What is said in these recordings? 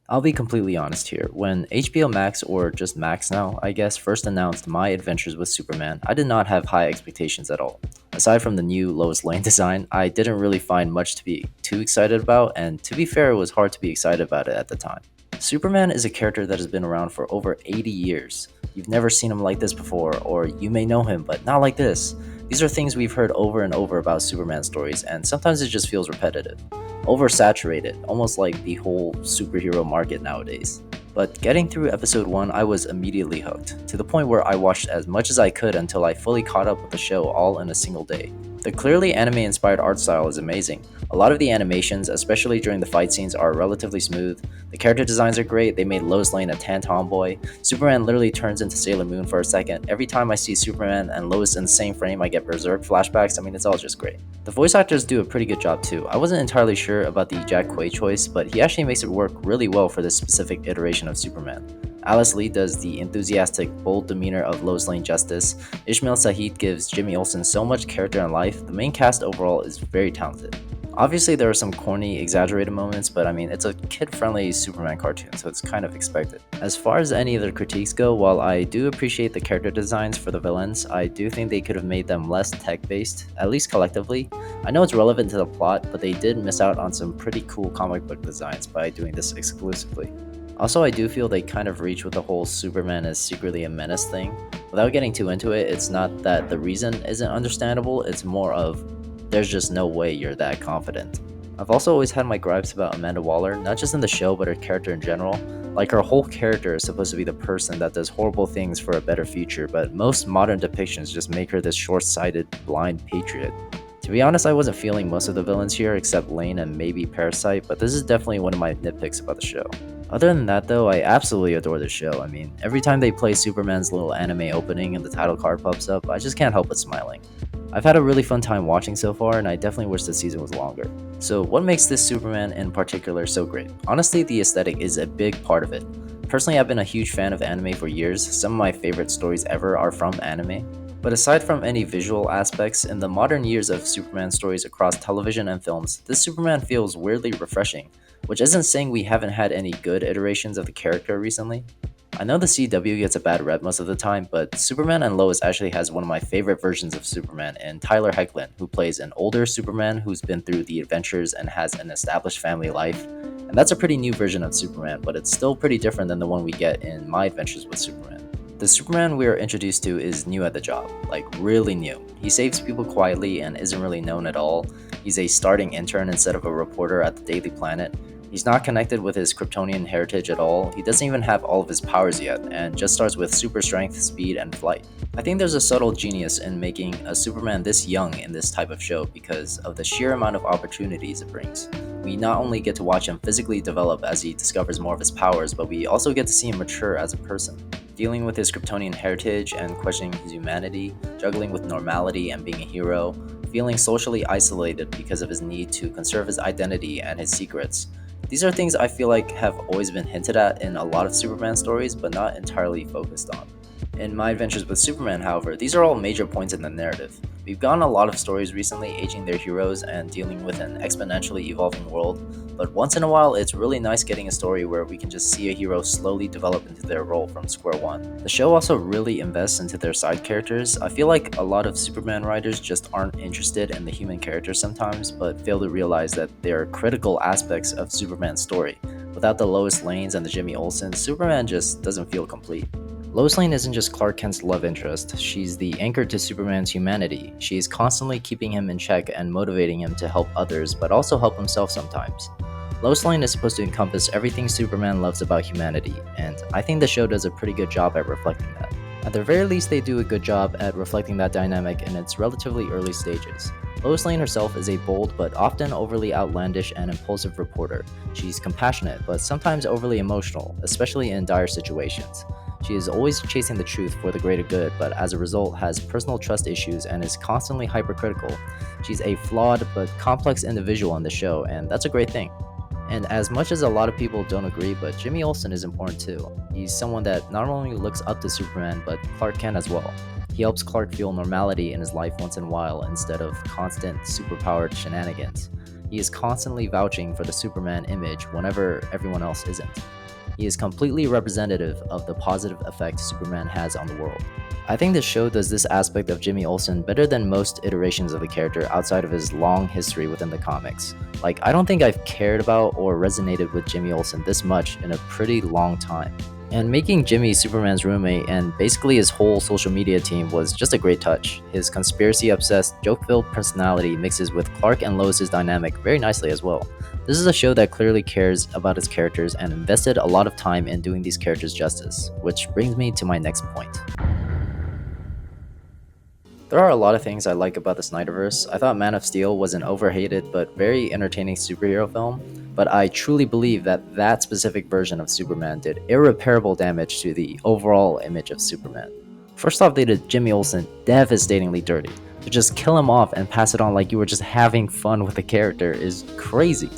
I'll be completely honest here. When HBO Max, or just Max now, I guess, first announced My Adventures with Superman, I did not have high expectations at all. Aside from the new Lois Lane design, I didn't really find much to be too excited about, and to be fair, it was hard to be excited about it at the time. Superman is a character that has been around for over 80 years. You've never seen him like this before, or you may know him, but not like this. These are things we've heard over and over about Superman stories, and sometimes it just feels repetitive. Oversaturated, almost like the whole superhero market nowadays. But getting through episode 1, I was immediately hooked, to the point where I watched as much as I could until I fully caught up with the show all in a single day. The clearly anime inspired art style is amazing. A lot of the animations, especially during the fight scenes, are relatively smooth. The character designs are great, they made Lois Lane a tan tomboy. Superman literally turns into Sailor Moon for a second. Every time I see Superman and Lois in the same frame, I get Berserk flashbacks. I mean, it's all just great. The voice actors do a pretty good job too. I wasn't entirely sure about the Jack Quaid choice, but he actually makes it work really well for this specific iteration of Superman. Alice Lee does the enthusiastic, bold demeanor of Lois Lane justice. Ishmael Saeed gives Jimmy Olsen so much character and life. The main cast overall is very talented. Obviously, there are some corny, exaggerated moments, but I mean, it's a kid-friendly Superman cartoon, so it's kind of expected. As far as any other critiques go, while I do appreciate the character designs for the villains, I do think they could have made them less tech-based, at least collectively. I know it's relevant to the plot, but they did miss out on some pretty cool comic book designs by doing this exclusively. Also, I do feel they kind of reach with the whole Superman is secretly a menace thing. Without getting too into it, it's not that the reason isn't understandable, it's more of there's just no way you're that confident. I've also always had my gripes about Amanda Waller, not just in the show but her character in general. Like, her whole character is supposed to be the person that does horrible things for a better future, but most modern depictions just make her this short-sighted, blind patriot. To be honest, I wasn't feeling most of the villains here except Lane and maybe Parasite, but this is definitely one of my nitpicks about the show. Other than that though, I absolutely adore the show. I mean, every time they play Superman's little anime opening and the title card pops up, I just can't help but smiling. I've had a really fun time watching so far, and I definitely wish the season was longer. So what makes this Superman in particular so great? Honestly, the aesthetic is a big part of it. Personally, I've been a huge fan of anime for years. Some of my favorite stories ever are from anime. But aside from any visual aspects, in the modern years of Superman stories across television and films, this Superman feels weirdly refreshing, which isn't saying we haven't had any good iterations of the character recently. I know the CW gets a bad rep most of the time, but Superman and Lois actually has one of my favorite versions of Superman in Tyler Hoechlin, who plays an older Superman who's been through the adventures and has an established family life. And that's a pretty new version of Superman, but it's still pretty different than the one we get in My Adventures with Superman. The Superman we are introduced to is new at the job, like really new. He saves people quietly and isn't really known at all. He's a starting intern instead of a reporter at the Daily Planet. He's not connected with his Kryptonian heritage at all. He doesn't even have all of his powers yet, and just starts with super strength, speed, and flight. I think there's a subtle genius in making a Superman this young in this type of show because of the sheer amount of opportunities it brings. We not only get to watch him physically develop as he discovers more of his powers, but we also get to see him mature as a person. Dealing with his Kryptonian heritage and questioning his humanity, juggling with normality and being a hero, feeling socially isolated because of his need to conserve his identity and his secrets. These are things I feel like have always been hinted at in a lot of Superman stories, but not entirely focused on. In My Adventures with Superman, however, these are all major points in the narrative. We've gotten a lot of stories recently aging their heroes and dealing with an exponentially evolving world, but once in a while it's really nice getting a story where we can just see a hero slowly develop into their role from square one. The show also really invests into their side characters. I feel like a lot of Superman writers just aren't interested in the human characters sometimes, but fail to realize that they're critical aspects of Superman's story. Without the Lois Lanes and the Jimmy Olsens, Superman just doesn't feel complete. Lois Lane isn't just Clark Kent's love interest, she's the anchor to Superman's humanity. She is constantly keeping him in check and motivating him to help others, but also help himself sometimes. Lois Lane is supposed to encompass everything Superman loves about humanity, and I think the show does a pretty good job at reflecting that. At the very least, they do a good job at reflecting that dynamic in its relatively early stages. Lois Lane herself is a bold but often overly outlandish and impulsive reporter. She's compassionate, but sometimes overly emotional, especially in dire situations. She is always chasing the truth for the greater good, but as a result has personal trust issues and is constantly hypercritical. She's a flawed but complex individual in the show, and that's a great thing. And as much as a lot of people don't agree, but Jimmy Olsen is important too. He's someone that not only looks up to Superman, but Clark Kent as well. He helps Clark feel normality in his life once in a while instead of constant superpowered shenanigans. He is constantly vouching for the Superman image whenever everyone else isn't. He is completely representative of the positive effect Superman has on the world. I think this show does this aspect of Jimmy Olsen better than most iterations of the character outside of his long history within the comics. Like, I don't think I've cared about or resonated with Jimmy Olsen this much in a pretty long time. And making Jimmy Superman's roommate and basically his whole social media team was just a great touch. His conspiracy obsessed, joke filled personality mixes with Clark and Lois' dynamic very nicely as well. This is a show that clearly cares about its characters and invested a lot of time in doing these characters justice, which brings me to my next point. There are a lot of things I like about the Snyderverse. I thought Man of Steel was an overhated but very entertaining superhero film, but I truly believe that that specific version of Superman did irreparable damage to the overall image of Superman. First off, they did Jimmy Olsen devastatingly dirty. To just kill him off and pass it on like you were just having fun with the character is crazy.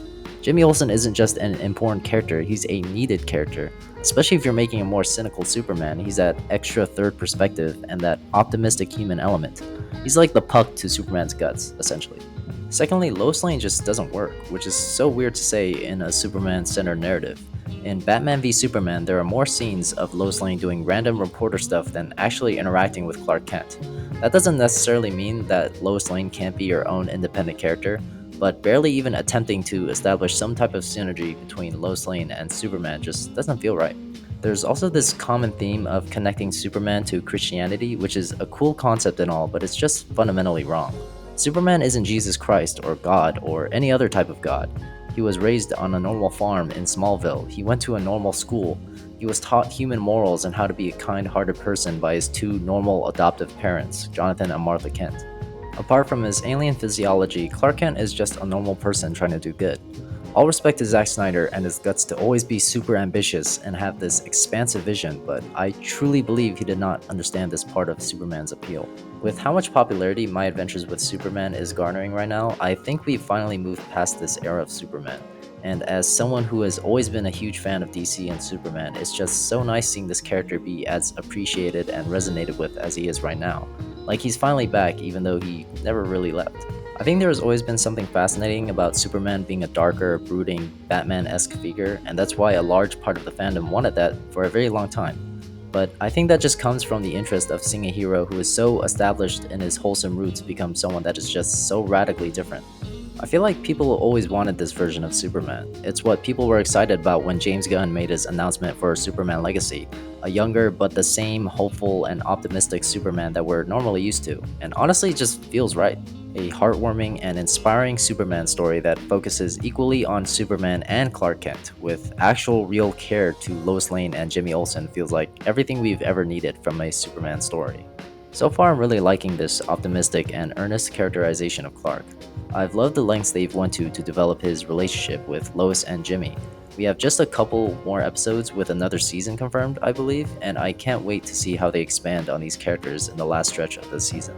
Jimmy Olsen isn't just an important character, he's a needed character. Especially if you're making a more cynical Superman, he's that extra third perspective and that optimistic human element. He's like the puck to Superman's guts, essentially. Secondly, Lois Lane just doesn't work, which is so weird to say in a Superman-centered narrative. In Batman v Superman, there are more scenes of Lois Lane doing random reporter stuff than actually interacting with Clark Kent. That doesn't necessarily mean that Lois Lane can't be her own independent character, but barely even attempting to establish some type of synergy between Lois Lane and Superman just doesn't feel right. There's also this common theme of connecting Superman to Christianity, which is a cool concept and all, but it's just fundamentally wrong. Superman isn't Jesus Christ or God or any other type of God. He was raised on a normal farm in Smallville, he went to a normal school, he was taught human morals and how to be a kind-hearted person by his two normal adoptive parents, Jonathan and Martha Kent. Apart from his alien physiology, Clark Kent is just a normal person trying to do good. All respect to Zack Snyder and his guts to always be super ambitious and have this expansive vision, but I truly believe he did not understand this part of Superman's appeal. With how much popularity My Adventures with Superman is garnering right now, I think we've finally moved past this era of Superman. And as someone who has always been a huge fan of DC and Superman, it's just so nice seeing this character be as appreciated and resonated with as he is right now. Like he's finally back even though he never really left. I think there has always been something fascinating about Superman being a darker, brooding, Batman-esque figure, and that's why a large part of the fandom wanted that for a very long time. But I think that just comes from the interest of seeing a hero who is so established in his wholesome roots become someone that is just so radically different. I feel like people always wanted this version of Superman. It's what people were excited about when James Gunn made his announcement for Superman Legacy, a younger but the same hopeful and optimistic Superman that we're normally used to, and honestly it just feels right. A heartwarming and inspiring Superman story that focuses equally on Superman and Clark Kent, with actual real care to Lois Lane and Jimmy Olsen feels like everything we've ever needed from a Superman story. So far I'm really liking this optimistic and earnest characterization of Clark. I've loved the lengths they've went to develop his relationship with Lois and Jimmy. We have just a couple more episodes with another season confirmed, I believe, and I can't wait to see how they expand on these characters in the last stretch of the season.